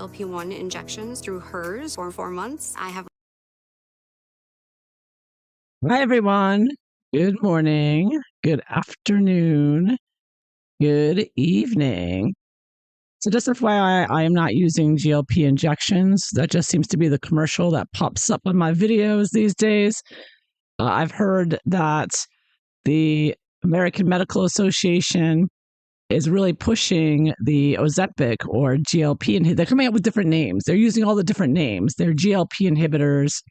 GLP-1 injections through hers for 4 months. I have Hi, everyone. Good morning, good afternoon, good evening. So just FYI, I am not using GLP injections. That just seems to be the commercial that pops up on my videos these days. I've heard that the American Medical Association is really pushing the Ozempic or GLP, and they're coming up with different names. They're using all the different names. They're GLP inhibitors,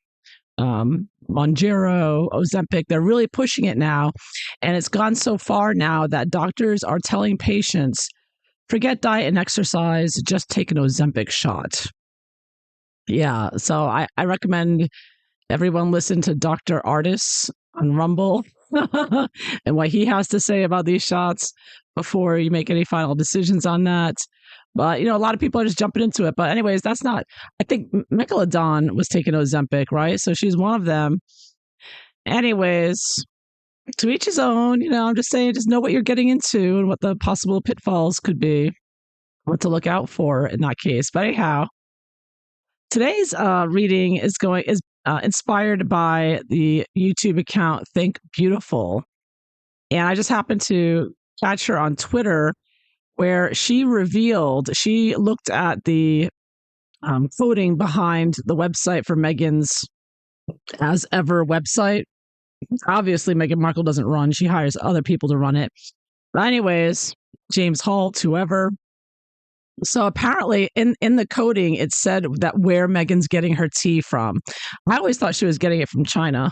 Mounjaro, Ozempic. They're really pushing it now. And it's gone so far now that doctors are telling patients, forget diet and exercise, just take an Ozempic shot. Yeah, so I recommend everyone listen to Dr. Artis on Rumble and what he has to say about these shots before you make any final decisions on that. But, a lot of people are just jumping into it. But anyways, that's not, I think Megalodon was taking Ozempic, right? So she's one of them. Anyways, to each his own, I'm just saying, just know what you're getting into and what the possible pitfalls could be, what to look out for in that case. But anyhow, today's reading is inspired by the YouTube account Think Beautiful. And I just happened to catch her on Twitter where she looked at the coding behind the website for Meghan's As Ever website. Obviously, Meghan Markle doesn't run. She hires other people to run it. But anyways, James Holt, whoever. So apparently in the coding, it said that where Meghan's getting her tea from. I always thought she was getting it from China,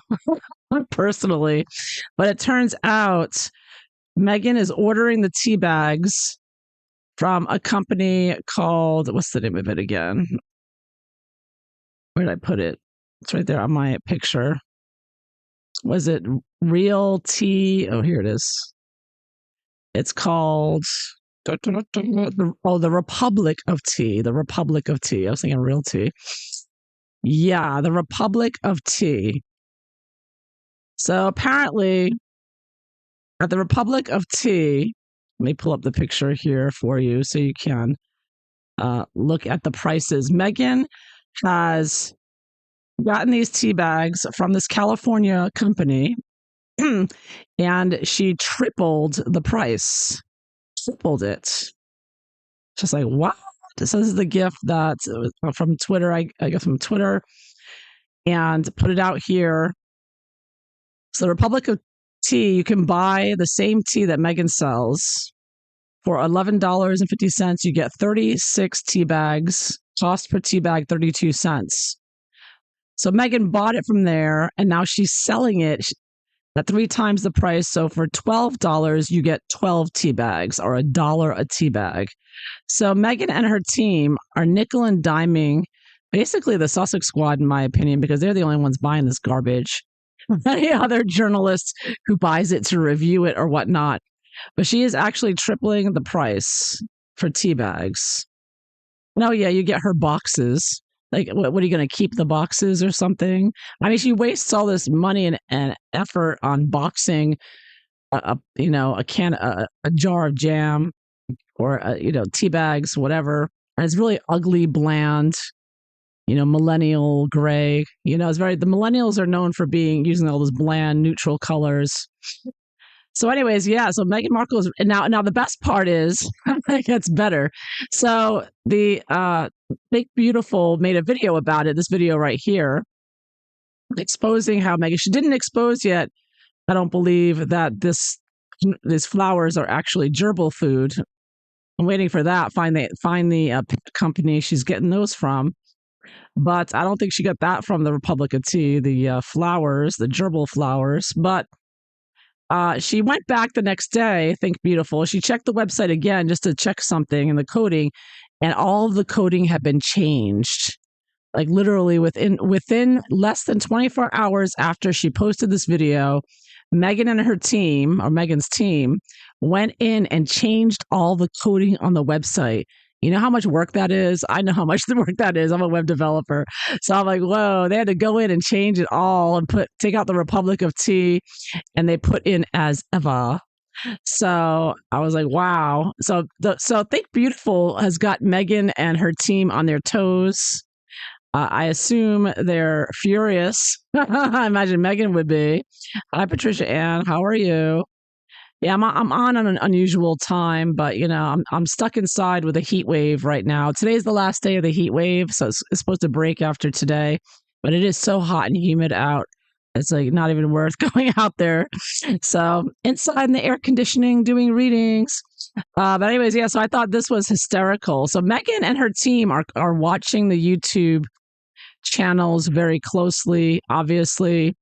personally. But it turns out Meghan is ordering the tea bags from a company called, what's the name of it again? Where did I put it? It's right there on my picture. Was it Real Tea? Oh, here it is. It's called the Republic of Tea. The Republic of Tea. I was thinking Real Tea. Yeah, the Republic of Tea. So apparently, at the Republic of Tea, let me pull up the picture here for you so you can look at the prices. Meghan has gotten these tea bags from this California company, and she tripled the price. Tripled it. Just like, what? This is the gift that from Twitter. I got from Twitter and put it out here. So the Republic of Tea, you can buy the same tea that Meghan sells for $11.50. You get 36 tea bags. Cost per tea bag, 32 cents. So Meghan bought it from there, and now she's selling it at 3 times the price. So for $12, you get 12 tea bags, or $1 a tea bag. So Meghan and her team are nickel and diming, basically the Sussex Squad, in my opinion, because they're the only ones buying this garbage. Any other journalist who buys it to review it or whatnot. But she is actually tripling the price for tea bags. No, yeah, you get her boxes. Like, what are you going to keep the boxes or something? I mean, she wastes all this money and effort on boxing a jar of jam or tea bags, whatever. And it's really ugly, bland, millennial gray. The millennials are known for using all those bland, neutral colors. So anyways, yeah, so Meghan Markle is now the best part is it gets better. So the Think Beautiful made a video about it, this video right here, exposing how she didn't expose yet, I don't believe, that these flowers are actually gerbil food. I'm waiting for that. Find the company she's getting those from. But I don't think she got that from the Republic of Tea, the flowers, the gerbil flowers. But she went back the next day, Think Beautiful. She checked the website again just to check something in the coding, and all of the coding had been changed. Like literally within less than 24 hours after she posted this video, Meghan and her team, or Meghan's team, went in and changed all the coding on the website. You know how much work that is? I know how much the work that is. I'm a web developer. So I'm like, whoa, they had to go in and change it all and take out the Republic of Tea, and they put in As Ever. So I was like, wow. So Think Beautiful has got Meghan and her team on their toes. I assume they're furious. I imagine Meghan would be. Hi, Patricia Ann. How are you? Yeah, I'm on an unusual time, but I'm stuck inside with a heat wave right now. Today's the last day of the heat wave, so it's supposed to break after today, but it is so hot and humid out. It's like not even worth going out there. So inside in the air conditioning, doing readings. But anyways, yeah. So I thought this was hysterical. So Megan and her team are watching the YouTube channels very closely. Obviously,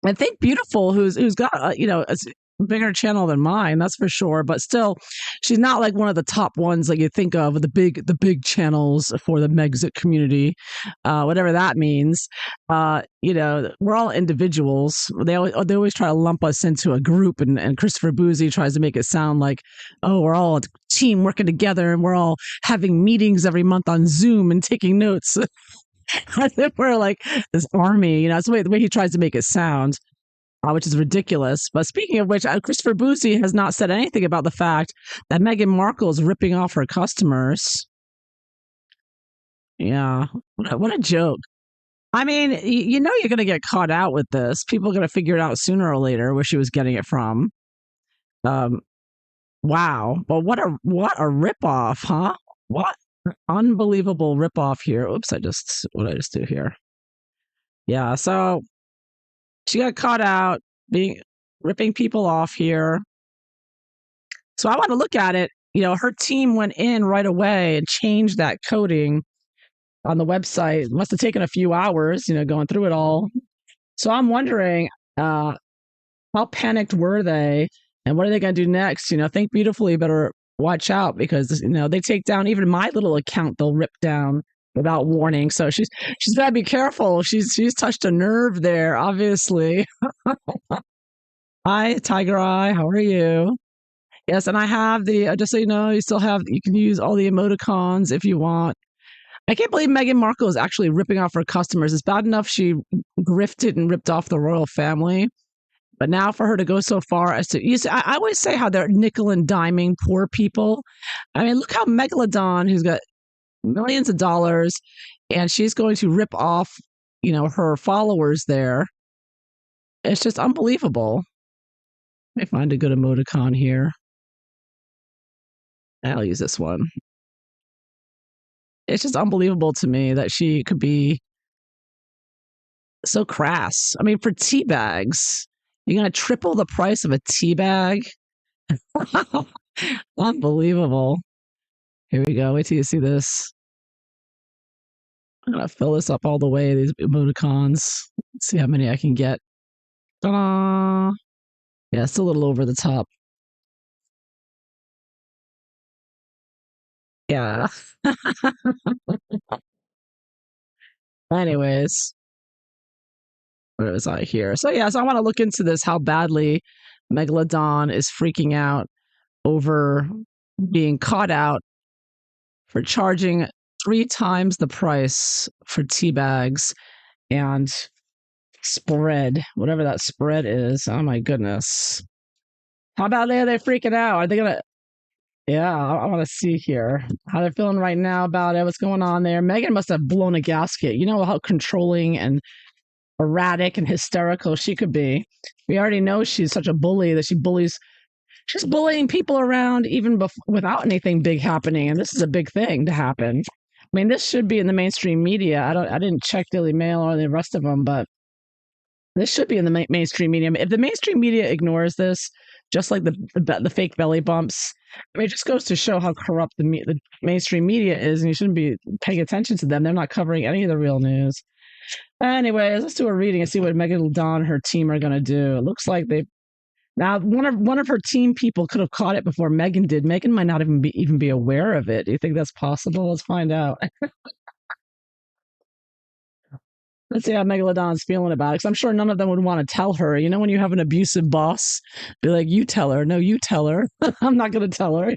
I think Beautiful, who's got a bigger channel than mine, that's for sure. But still, she's not like one of the top ones like you think of the big channels for the Megxit community, whatever that means. We're all individuals. They always try to lump us into a group, and Christopher Boozy tries to make it sound like, oh, we're all a team working together, and we're all having meetings every month on Zoom and taking notes. As if we're like this army, that's the way he tries to make it sound, which is ridiculous. But speaking of which, Christopher Boozy has not said anything about the fact that Meghan Markle is ripping off her customers. Yeah, what a joke. I mean, you're going to get caught out with this. People are going to figure it out sooner or later where she was getting it from. Um, wow, but what a ripoff, huh? What unbelievable ripoff here. Oops, what did I just do here? Yeah, so she got caught out being ripping people off here. So I want to look at it. Her team went in right away and changed that coding on the website. It must have taken a few hours, going through it all. So I'm wondering, how panicked were they, and what are they going to do next? Think Beautifully better watch out, because they take down even my little account. They'll rip down without warning. So she's got to be careful. She's touched a nerve there, obviously. Hi, Tiger Eye. How are you? Yes, and I have just so you know, you can use all the emoticons if you want. I can't believe Meghan Markle is actually ripping off her customers. It's bad enough she grifted and ripped off the royal family, but now for her to go so far as to, I always say how they're nickel and diming poor people. I mean, look how Megalodon, who's got millions of dollars, and she's going to rip off, her followers there. It's just unbelievable. Let me find a good emoticon here. I'll use this one. It's just unbelievable to me that she could be so crass. I mean, for tea bags, you're going to triple the price of a tea bag? Unbelievable. Here we go. Wait till you see this. I'm going to fill this up all the way, these emoticons. Let's see how many I can get. Ta-da! Yeah, it's a little over the top. Yeah. Anyways, what was I here? So I want to look into this, how badly Megalodon is freaking out over being caught out for charging 3 times the price for tea bags and spread, whatever that spread is. Oh my goodness. How badly are they freaking out? Are they gonna Yeah, I want to see here how they're feeling right now about it. What's going on there? Meghan must have blown a gasket. You know how controlling and erratic and hysterical she could be. We already know she's such a bully that she's bullying people around even without anything big happening, and this is a big thing to happen. I mean, this should be in the mainstream media. I didn't check Daily Mail or the rest of them, but this should be in the mainstream media. If the mainstream media ignores this, just like the fake belly bumps, I mean, it just goes to show how corrupt the mainstream media is, and you shouldn't be paying attention to them. They're not covering any of the real news. Anyways, let's do a reading and see what Megalodon and her team are going to do. It looks like now one of her team people could have caught it before Meghan did. Meghan might not even be aware of it. Do you think that's possible? Let's find out. Let's see how Megalodon's feeling about it, because I'm sure none of them would want to tell her. When you have an abusive boss, be like, you tell her. No, you tell her. I'm not going to tell her.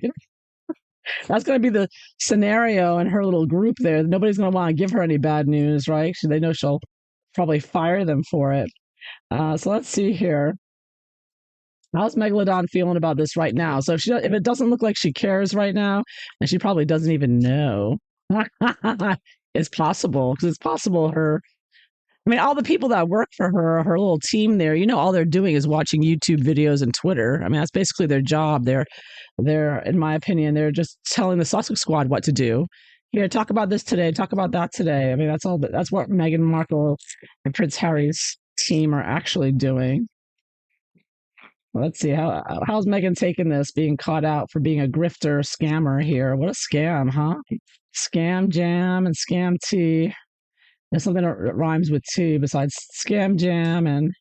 That's going to be the scenario in her little group there. Nobody's going to want to give her any bad news, right? They know she'll probably fire them for it. So let's see here. How's Megalodon feeling about this right now? So if it doesn't look like she cares right now, then she probably doesn't even know. It's possible because it's possible her. I mean, all the people that work for her little team there, all they're doing is watching YouTube videos and Twitter. I mean, that's basically their job. They're, in my opinion, they're just telling the Sussex Squad what to do. Here, talk about this today. Talk about that today. I mean, that's all. That's what Meghan Markle and Prince Harry's team are actually doing. Let's see how's Meghan taking this, being caught out for being a grifter scammer here. What a scam, huh? Scam jam and scam tea. There's something that rhymes with tea besides scam jam and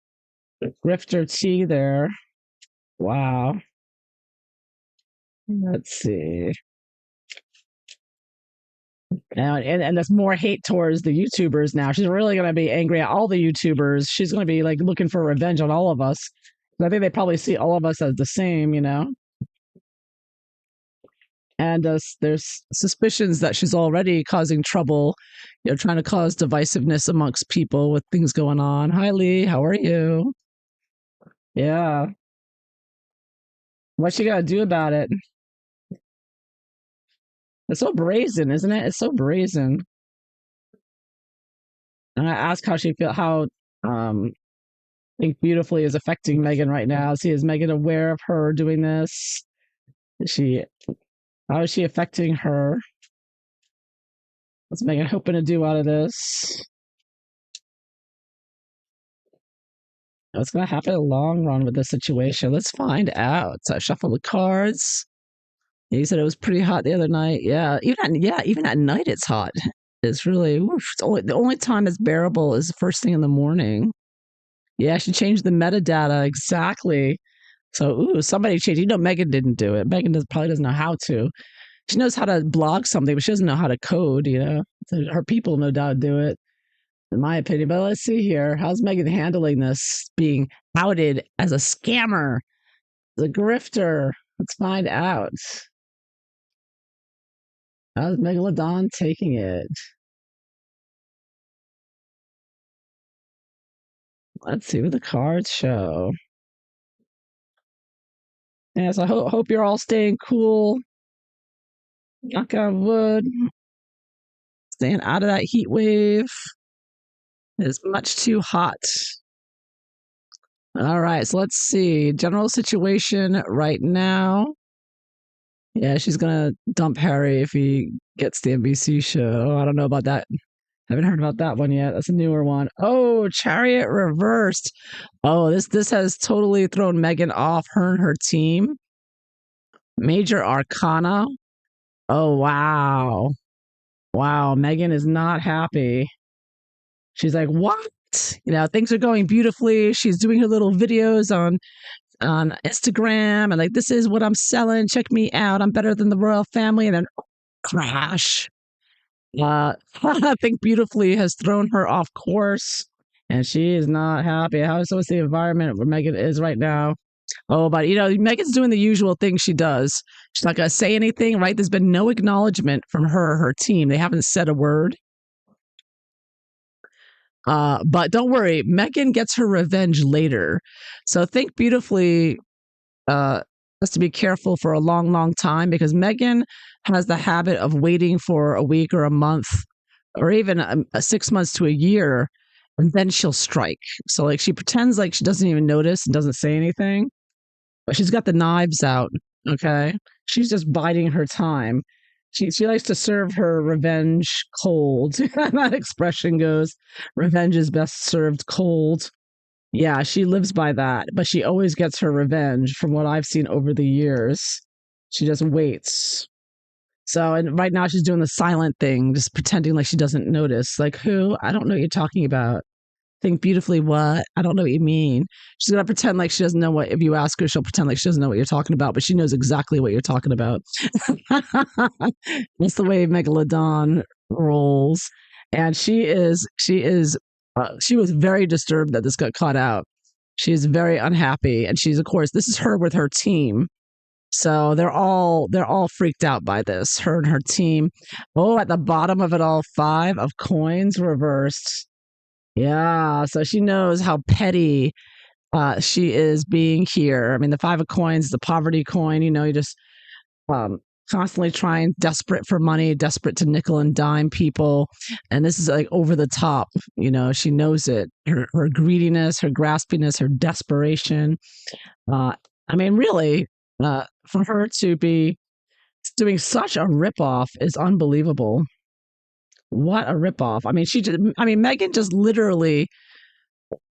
grifter tea there. Wow. Let's see. And there's more hate towards the YouTubers now. She's really going to be angry at all the YouTubers. She's going to be like looking for revenge on all of us. I think they probably see all of us as the same, And there's suspicions that she's already causing trouble, trying to cause divisiveness amongst people with things going on. Hi, Lee. How are you? Yeah. What's she got to do about it? It's so brazen, isn't it? It's so brazen. And I ask how she feel, how Think Beautifully is affecting Meghan right now. See, is Meghan aware of her doing this? How is she affecting her? What's Meghan hoping to do out of this? What's going to happen in the long run with this situation? Let's find out. So I shuffle the cards. You said it was pretty hot the other night. Yeah, even at night it's hot. It's really the only time it's bearable is the first thing in the morning. Yeah, she changed the metadata exactly. So, somebody changed. Meghan didn't do it. Meghan probably doesn't know how to. She knows how to blog something, but she doesn't know how to code. So her people no doubt do it, in my opinion. But let's see here. How's Meghan handling this? Being outed as a scammer, the grifter. Let's find out. How's Megalodon taking it? Let's see what the cards show. Yes, I hope you're all staying cool. Knock on wood. Staying out of that heat wave. It's much too hot. All right, so let's see. General situation right now. Yeah, she's gonna dump Harry if he gets the NBC show. I don't know about that. Haven't heard about that one yet. That's a newer one. Oh, Chariot reversed. Oh, this has totally thrown Meghan off, her and her team. Major Arcana. Oh, wow. Wow, Meghan is not happy. She's like, what? Things are going beautifully. She's doing her little videos on Instagram and like, this is what I'm selling. Check me out. I'm better than the royal family. And then crash. Think Beautifully has thrown her off course and she is not happy. So is the environment where Meghan is right now? Oh, but Meghan's doing the usual thing she does. She's not going to say anything, right? There's been no acknowledgement from her or her team. They haven't said a word. But don't worry, Meghan gets her revenge later. So Think Beautifully has to be careful for a long, long time because Meghan has the habit of waiting for a week or a month or even a 6 months to a year, and then she'll strike. So like she pretends like she doesn't even notice and doesn't say anything, but she's got the knives out. Okay, she's just biding her time. She likes to serve her revenge cold. That expression goes, revenge is best served cold. Yeah, she lives by that, but she always gets her revenge from what I've seen over the years. She just waits. So, and right now she's doing the silent thing, just pretending like she doesn't notice. Like, who? I don't know what you're talking about. Think Beautifully what? I don't know what you mean. She's going to pretend like she doesn't know what, if you ask her, she'll pretend like she doesn't know what you're talking about, but she knows exactly what you're talking about. That's the way Megalodon rolls. And she was very disturbed that this got caught out. She is very unhappy. And she's, of course, this is her with her team. So they're all freaked out by this, her and her team. Oh, at the bottom of it all, 5 of coins reversed. Yeah, so she knows how petty she is being here. I mean, the Five of Coins is the poverty coin. You just um, constantly trying, desperate for money, desperate to nickel and dime people. And this is like over the top. She knows it. Her greediness, her graspiness, her desperation. I mean, really, for her to be doing such a ripoff is unbelievable. What a ripoff. Meghan just literally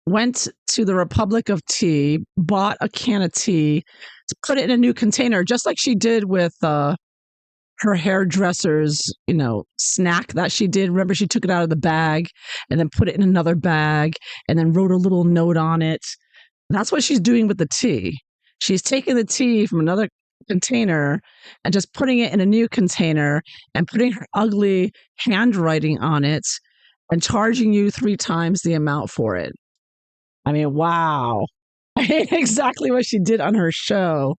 went to the Republic of Tea, bought a can of tea, put it in a new container, just like she did with her hairdresser's, snack that she did. Remember, she took it out of the bag and then put it in another bag and then wrote a little note on it. That's what she's doing with the tea. She's taking the tea from another container and just putting it in a new container and putting her ugly handwriting on it and charging you 3 times the amount for it. I mean, wow. Exactly what she did on her show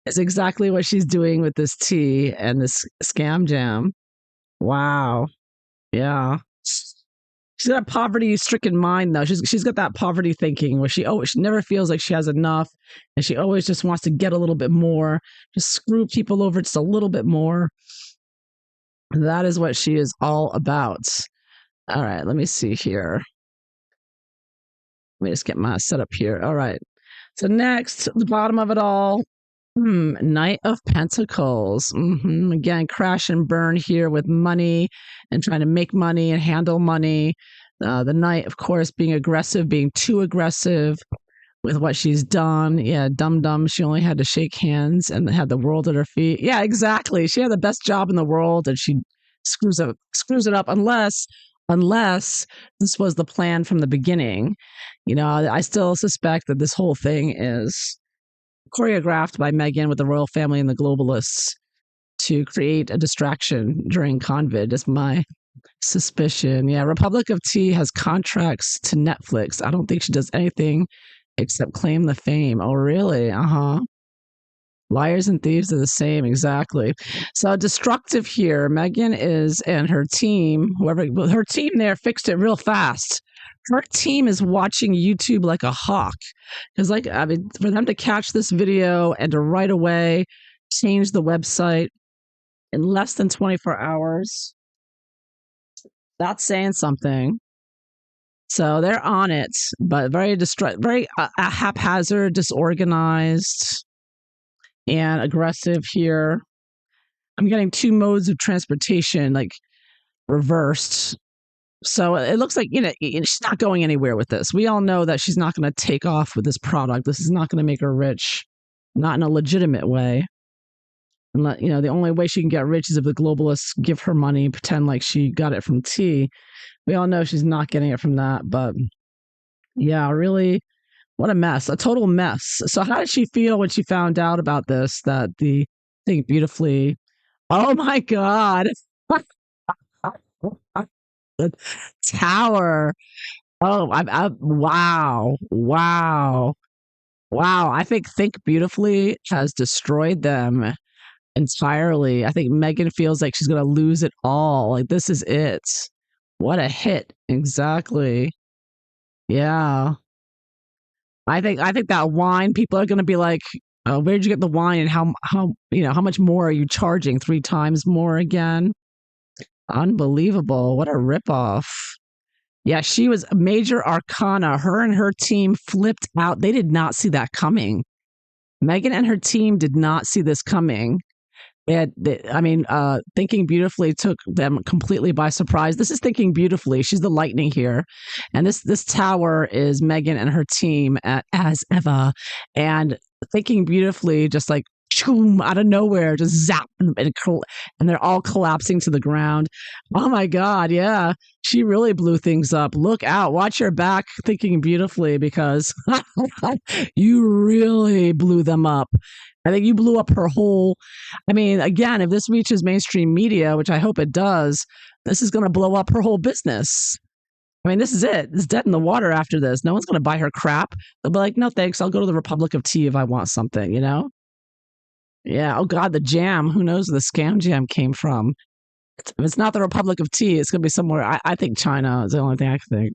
is exactly what she's doing with this tea and this scam jam. Wow. Yeah. She's got a poverty-stricken mind, though. She's got that poverty thinking where she never feels like she has enough, and she always just wants to get a little bit more, just screw people over just a little bit more. That is what she is all about. All right, let me see here. Let me just get my setup here. All right. So next, the bottom of it all, Knight of Pentacles. Again, crash and burn here with money and trying to make money and handle money. The Knight, of course, being aggressive, being too aggressive with what she's done. Yeah, dumb. She only had to shake hands and had the world at her feet. Yeah, exactly. She had the best job in the world and she screws it up unless this was the plan from the beginning. I still suspect that this whole thing is choreographed by Meghan with the royal family and the globalists to create a distraction during COVID. Is my suspicion. Yeah, Republic of Tea has contracts to Netflix. I don't think she does anything except claim the fame. Oh, really? Liars and thieves are the same, exactly. So destructive here. Meghan is, and her team, her team there fixed it real fast. Her team is watching YouTube like a hawk. Because, for them to catch this video and to right away change the website in less than 24 hours, that's saying something. So they're on it, but very haphazard, disorganized, and aggressive here. I'm getting 2 modes of transportation, like reversed. So it looks like, she's not going anywhere with this. We all know that she's not going to take off with this product. This is not going to make her rich, not in a legitimate way. And the only way she can get rich is if the globalists give her money, pretend like she got it from tea. We all know she's not getting it from that. But yeah, really, what a mess, a total mess. So how did she feel when she found out about this, that the Think Beautifully, oh my God. The tower. Oh, wow. I Think Beautifully has destroyed them entirely. I think Meghan feels like she's going to lose it all. Like, this is it. What a hit. Exactly. Yeah. I think that wine, people are going to be like, where'd you get the wine and how much more are you charging? 3 times more again? Unbelievable. What a ripoff. Yeah, she was major arcana. Her and her team flipped out. They did not see that coming. Meghan and her team did not see this coming. Thinking Beautifully took them completely by surprise. This is Thinking Beautifully. She's the lightning here. And this tower is Meghan and her team as ever. And Thinking Beautifully just like choom, out of nowhere, just zap, and they're all collapsing to the ground. Oh my God, yeah. She really blew things up. Look out. Watch your back, Thinking Beautifully, because you really blew them up. I think you blew up her whole. Again, if this reaches mainstream media, which I hope it does, this is going to blow up her whole business. This is it. It's dead in the water after this. No one's going to buy her crap. They'll be like, no, thanks. I'll go to the Republic of Tea if I want something, Yeah. Oh, God, the jam. Who knows where the scam jam came from? If it's not the Republic of Tea, it's going to be somewhere. I think China is the only thing I can think.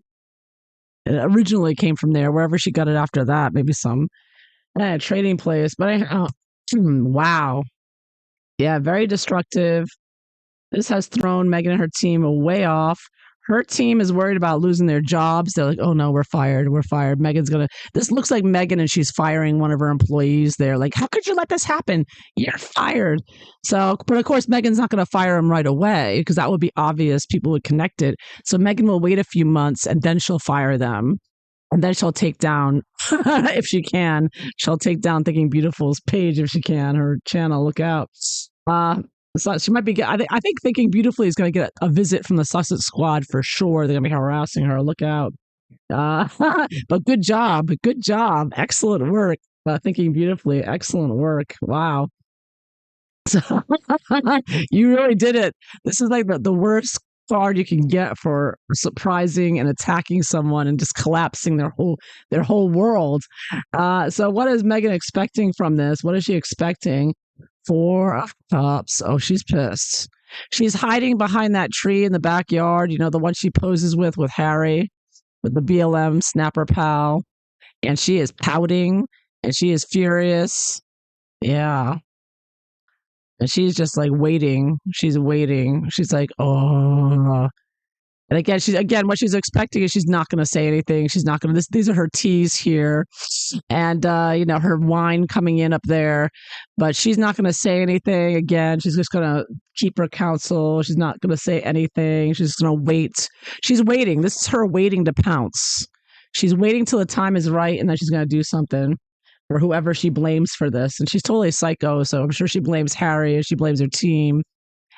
It originally came from there. Wherever she got it after that, maybe some trading place. But wow, yeah, very destructive. This has thrown Meghan and her team way off. Her team is worried about losing their jobs. They're like, oh no, we're fired. We're fired. Meghan's going to, this looks like Meghan and she's firing one of her employees there. Like, how could you let this happen? You're fired. So, but of course, Meghan's not going to fire him right away because that would be obvious. People would connect it. So Meghan will wait a few months and then she'll fire them. And then she'll take down, if she can, she'll take down Thinking Beautiful's page if she can, her channel. Look out. So she might be. I think Thinking Beautifully is going to get a visit from the Sussex Squad for sure. They're going to be harassing her. Look out! But good job, excellent work. Thinking Beautifully, excellent work. Wow. So you really did it. This is like the worst card you can get for surprising and attacking someone and just collapsing their whole world. So what is Meghan expecting from this? What is she expecting? 4 of Cups. Oh, she's pissed. She's hiding behind that tree in the backyard, the one she poses with Harry, with the BLM snapper pal. And she is pouting and she is furious. Yeah. And she's just like waiting. She's waiting. She's like, oh. And again, what she's expecting is she's not going to say anything. She's not going to. These are her teas here, and her wine coming in up there, but she's not going to say anything. Again, she's just going to keep her counsel. She's not going to say anything. She's going to wait. She's waiting. This is her waiting to pounce. She's waiting till the time is right, and then she's going to do something for whoever she blames for this. And she's totally psycho, so I'm sure she blames Harry. She blames her team.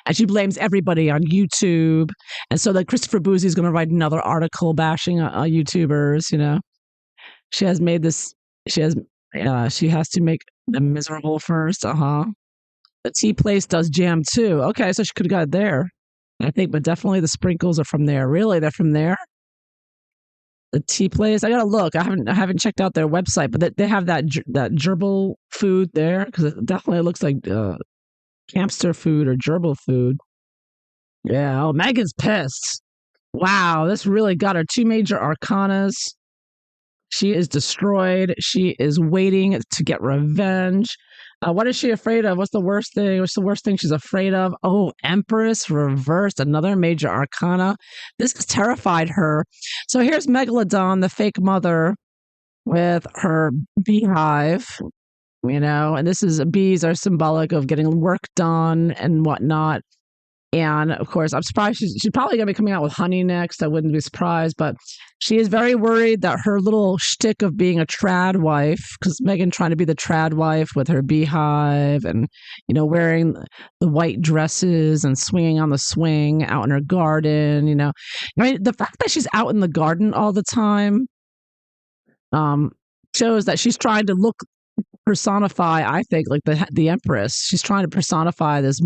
And she blames everybody on YouTube. And so that Christopher Boozy is going to write another article bashing YouTubers, She has made this, she has to make them miserable first. The tea place does jam too. Okay, so she could have got it there. I think, but definitely the sprinkles are from there. Really? They're from there? The tea place? I gotta look. I haven't checked out their website, but they have that gerbil food there because it definitely looks like hamster food or gerbil food. Yeah. Oh, Meghan's pissed. Wow, this really got her 2 major arcanas. She is destroyed. She is waiting to get revenge. What is she afraid of? What's the worst thing? What's the worst thing she's afraid of? Oh, Empress reversed, another major arcana. This has terrified her. So here's Megalodon, the fake mother, with her beehive. And this is bees are symbolic of getting work done and whatnot. And of course, I'm surprised she's probably going to be coming out with honey next. I wouldn't be surprised, but she is very worried that her little shtick of being a trad wife, because Meghan trying to be the trad wife with her beehive and, wearing the white dresses and swinging on the swing out in her garden, the fact that she's out in the garden all the time shows that she's trying to personify, I think, like the Empress. She's trying to personify this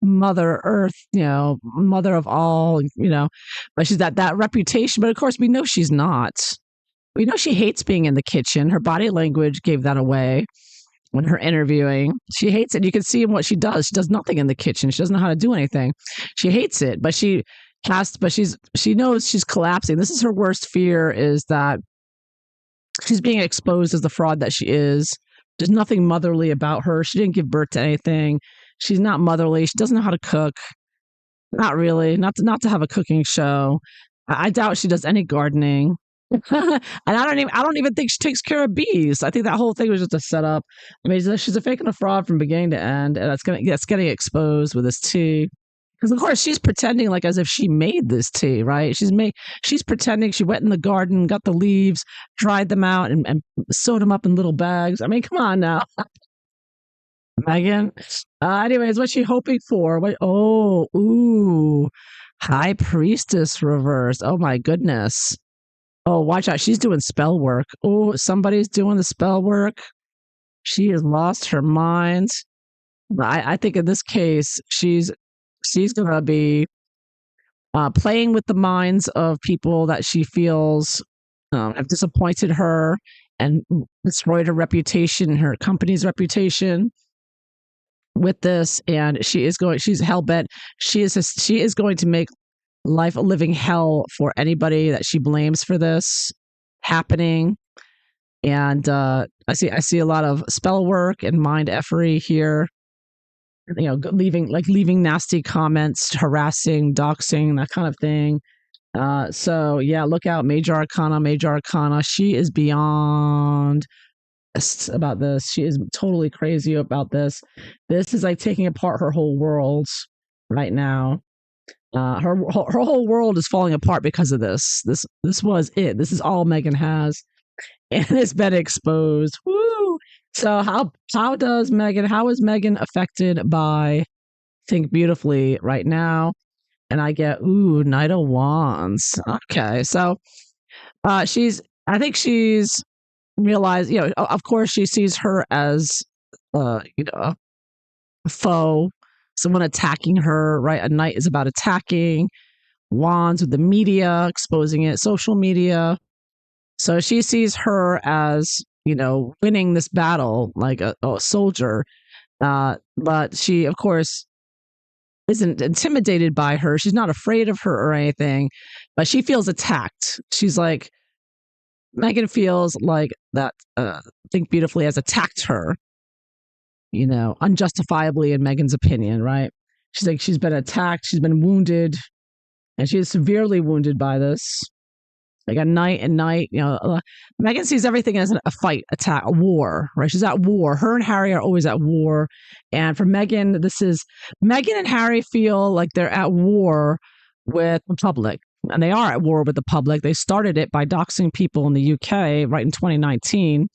Mother Earth, mother of all, but she's that reputation. But of course, we know she's not. We know she hates being in the kitchen. Her body language gave that away when her interviewing. She hates it. You can see in what she does. She does nothing in the kitchen. She doesn't know how to do anything. She hates it, but she knows she's collapsing. This is her worst fear, is that she's being exposed as the fraud that she is. There's nothing motherly about her. She didn't give birth to anything. She's not motherly. She doesn't know how to cook. Not really. Not to have a cooking show. I doubt she does any gardening. And I don't even think she takes care of bees. I think that whole thing was just a setup. I mean, she's a fake and a fraud from beginning to end, and that's getting exposed with this tea. Because of course she's pretending like as if she made this tea, right? She's pretending she went in the garden, got the leaves, dried them out, and sewed them up in little bags. I mean, come on now, Meghan. Anyways, what's she hoping for? High Priestess reversed. Oh my goodness. Oh, watch out. She's doing spell work. Oh, somebody's doing the spell work. She has lost her mind. I think in this case, she's going to be playing with the minds of people that she feels have disappointed her and destroyed her reputation, her company's reputation with this. And she's hell bent. She is going to make life a living hell for anybody that she blames for this. happening. And I see a lot of spell work and mind effery here. Leaving nasty comments, harassing, doxing, that kind of thing. So yeah, look out, Major Arcana, Major Arcana. She is beyond about this. She is totally crazy about this. This is like taking apart her whole world right now. Her whole world is falling apart because of this. This was it. This is all Meghan has, and it's been exposed. Woo! So how is Meghan affected by Think Beautifully right now? And I get Knight of Wands. Okay, so I think she's realized, of course she sees her as a foe, someone attacking her, right? A knight is about attacking. Wands with the media, exposing it, social media. So she sees her as, winning this battle like a soldier. But she, of course, isn't intimidated by her. She's not afraid of her or anything, but she feels attacked. She's like, Meghan feels like that Think Beautifully has attacked her, unjustifiably in Meghan's opinion, right? She's like, she's been attacked, she's been wounded, and she is severely wounded by this. Like a night, Meghan sees everything as a fight, attack, a war, right? She's at war. Her and Harry are always at war. And for Meghan, Meghan and Harry feel like they're at war with the public. And they are at war with the public. They started it by doxing people in the UK right in 2019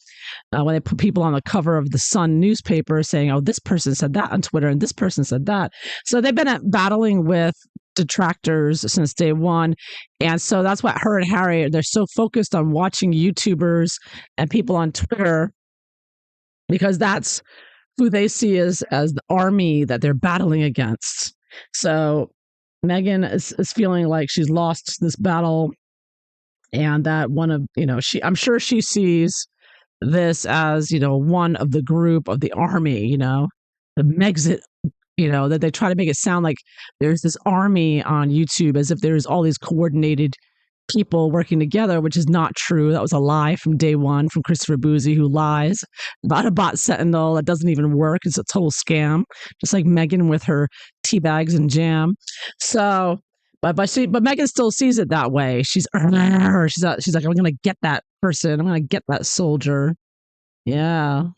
when they put people on the cover of the Sun newspaper saying, oh, this person said that on Twitter and this person said that. So they've been battling with detractors since day one. And so that's what her and Harry, they're so focused on watching YouTubers and people on Twitter because that's who they see as the army that they're battling against. So Meghan is feeling like she's lost this battle, and that I'm sure she sees this as, one of the group of the army, the Megxit, that they try to make it sound like there's this army on YouTube as if there's all these coordinated people working together, which is not true. That was a lie from day one from Christopher Boozy, who lies about a bot sentinel that doesn't even work. It's a total scam, just like Meghan with her tea bags and jam. So, but Meghan still sees it that way. She's like, I'm going to get that person. I'm going to get that soldier. Yeah.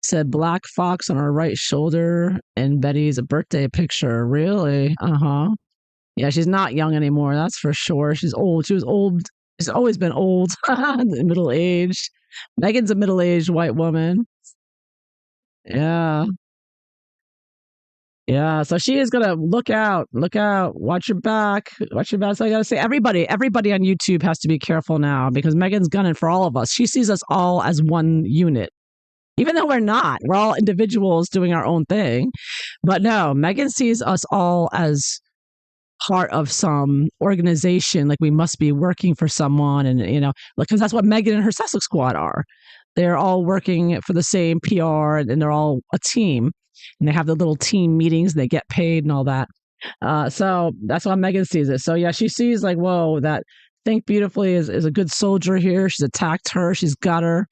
Said black fox on her right shoulder in Betty's birthday picture. Really? Uh-huh. Yeah, she's not young anymore, that's for sure. She's old. She was old. She's always been old, middle-aged. Meghan's a middle-aged white woman. Yeah. Yeah, so she is gonna look out, watch your back, watch your back. So I gotta say, everybody on YouTube has to be careful now because Meghan's gunning for all of us. She sees us all as one unit. Even though we're not, we're all individuals doing our own thing. But no, Meghan sees us all as part of some organization, like we must be working for someone, and because that's what Meghan and her Sussex squad are. They're all working for the same PR, and they're all a team, and they have the little team meetings, and they get paid and all that. So that's why Meghan sees it. So yeah, she sees like, whoa, that Think Beautifully is a good soldier here. She's attacked her. She's got her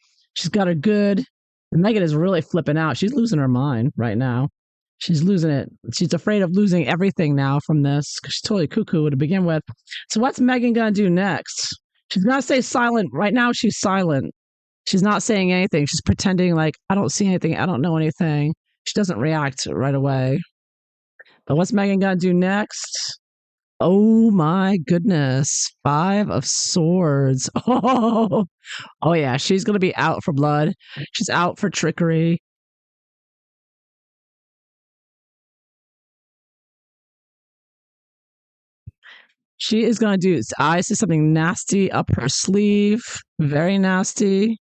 good. And Meghan is really flipping out. She's losing her mind right now. She's losing it. She's afraid of losing everything now from this because she's totally cuckoo to begin with. So what's Meghan going to do next? She's going to stay silent. Right now, she's silent. She's not saying anything. She's pretending like, I don't see anything. I don't know anything. She doesn't react right away. But what's Meghan going to do next? Oh my goodness. 5 of Swords. Oh yeah. She's going to be out for blood. She's out for trickery. She is going to do, I see something nasty up her sleeve. Very nasty.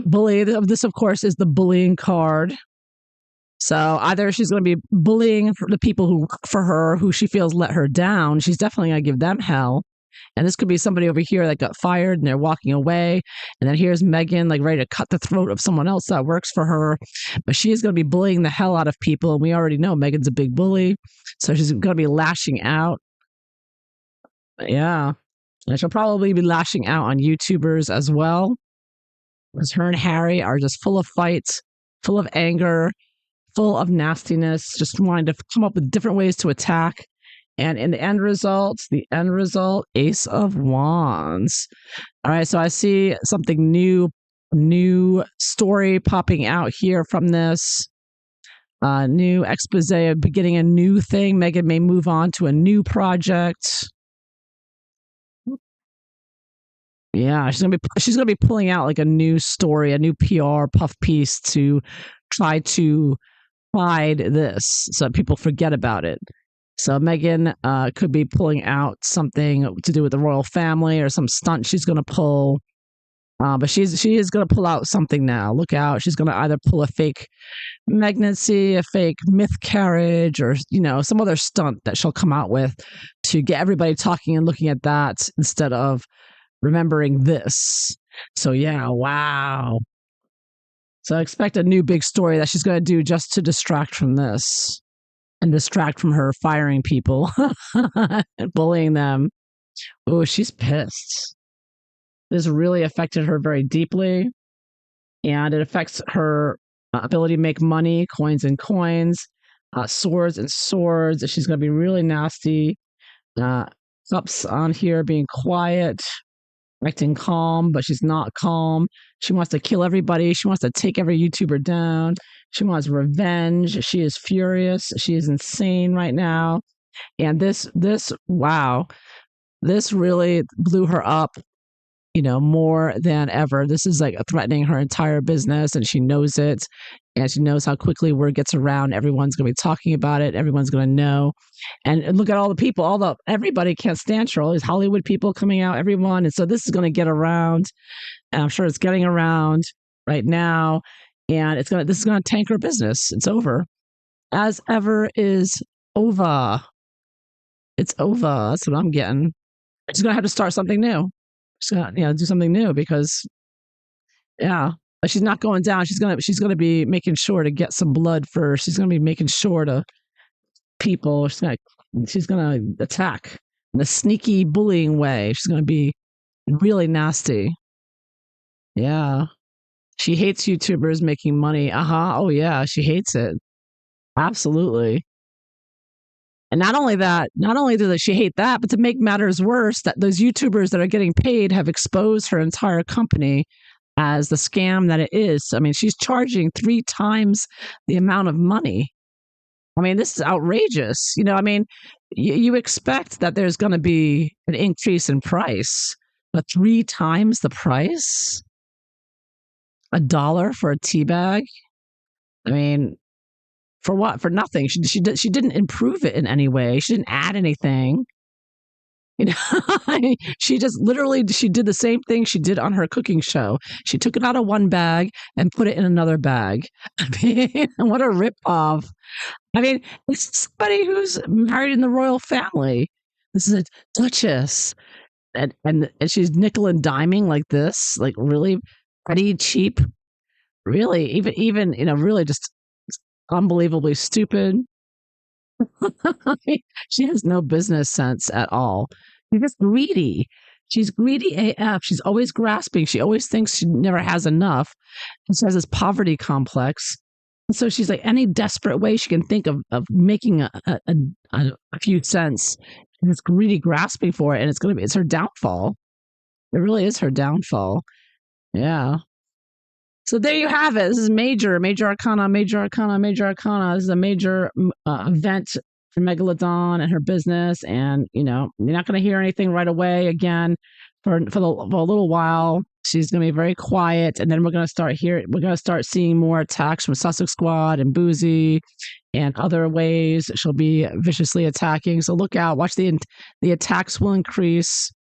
Bully. This, of course, is the bullying card. So either she's going to be bullying the people who work for her, who she feels let her down. She's definitely going to give them hell. And this could be somebody over here that got fired and they're walking away. And then here's Meghan, like ready to cut the throat of someone else that works for her. But she is going to be bullying the hell out of people. And we already know Meghan's a big bully. So she's going to be lashing out. Yeah. And she'll probably be lashing out on YouTubers as well, because her and Harry are just full of fights, full of anger, full of nastiness, just wanting to come up with different ways to attack. And in the end result, Ace of Wands. All right, so I see something new story popping out here from this. New expose of beginning a new thing. Meghan may move on to a new project. Yeah, she's gonna be pulling out like a new story, a new PR puff piece to try to hide this so that people forget about it. So Meghan could be pulling out something to do with the royal family or some stunt she's going to pull. But she is going to pull out something now. Look out! She's going to either pull a fake pregnancy, a fake miscarriage, or some other stunt that she'll come out with to get everybody talking and looking at that instead of remembering this. So yeah, wow. So expect a new big story that she's going to do just to distract from this and distract from her firing people and bullying them. Oh, she's pissed. This really affected her very deeply, and it affects her ability to make money, coins and coins, swords and swords. She's going to be really nasty. Cups on here being quiet, acting calm, but she's not calm. She wants to kill everybody. She wants to take every YouTuber down. She wants revenge. She is furious. She is insane right now. And wow, this really blew her up, more than ever. This is like threatening her entire business, and she knows it. And she knows how quickly word gets around. Everyone's going to be talking about it. Everyone's going to know. And look at all the people, everybody can't stand her. All these Hollywood people coming out, everyone. And so this is going to get around. And I'm sure it's getting around right now. And this is going to tank her business. It's over. As ever is over. It's over. That's what I'm getting. She's going to have to start something new. She's going to, do something new because, yeah. But she's not going down. She's gonna be making sure to get some blood first. She's gonna be making sure to people. She's gonna attack in a sneaky bullying way. She's gonna be really nasty. Yeah. She hates YouTubers making money. Oh yeah, she hates it. Absolutely. And not only does she hate that, but to make matters worse, that those YouTubers that are getting paid have exposed her entire company as the scam that it is. I mean, she's charging 3 times the amount of money. I mean, this is outrageous. You expect that there's going to be an increase in price, but 3 times the price? $1 for a tea bag? I mean, for what? For nothing. She didn't improve it in any way. She didn't add anything. She just literally she did the same thing she did on her cooking show. She took it out of one bag and put it in another bag. I mean, what a ripoff. I mean, this is somebody who's married in the royal family. This is a duchess. And she's nickel and diming like this, like really pretty cheap. Really, even really just unbelievably stupid. She has no business sense at all. She's just greedy. She's greedy AF. She's always grasping. She always thinks she never has enough. And she has this poverty complex. And so she's like any desperate way she can think of making a few cents. And it's greedy grasping for it. And it's her downfall. It really is her downfall. Yeah. So there you have it. This is major arcana. This is a major event for Megalodon and her business. And, you're not going to hear anything right away again for a little while. She's going to be very quiet. And then we're going to start seeing more attacks from Sussex Squad and Boozy and other ways she'll be viciously attacking. So look out. Watch the attacks will increase.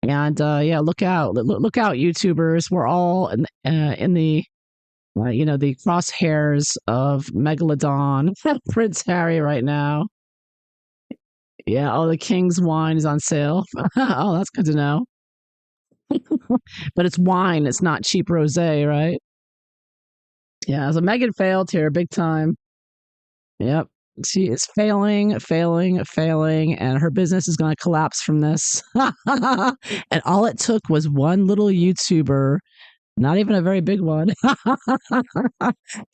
And look out, YouTubers. We're all in the the crosshairs of Megalodon, Prince Harry right now. Yeah, the King's wine is on sale. Oh, that's good to know. But it's wine; it's not cheap rosé, right? Yeah, so Meghan failed here big time. Yep. She is failing, and her business is going to collapse from this. And all it took was one little YouTuber, not even a very big one.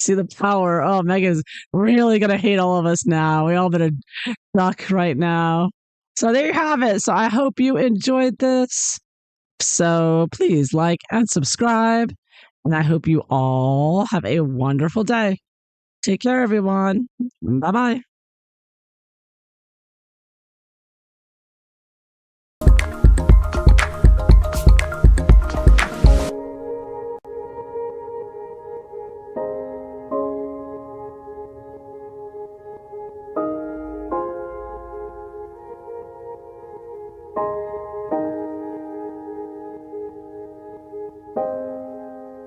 See the power. Oh, Megan's really going to hate all of us now. We all better duck right now. So there you have it. So I hope you enjoyed this. So please like and subscribe. And I hope you all have a wonderful day. Take care, everyone. Bye bye.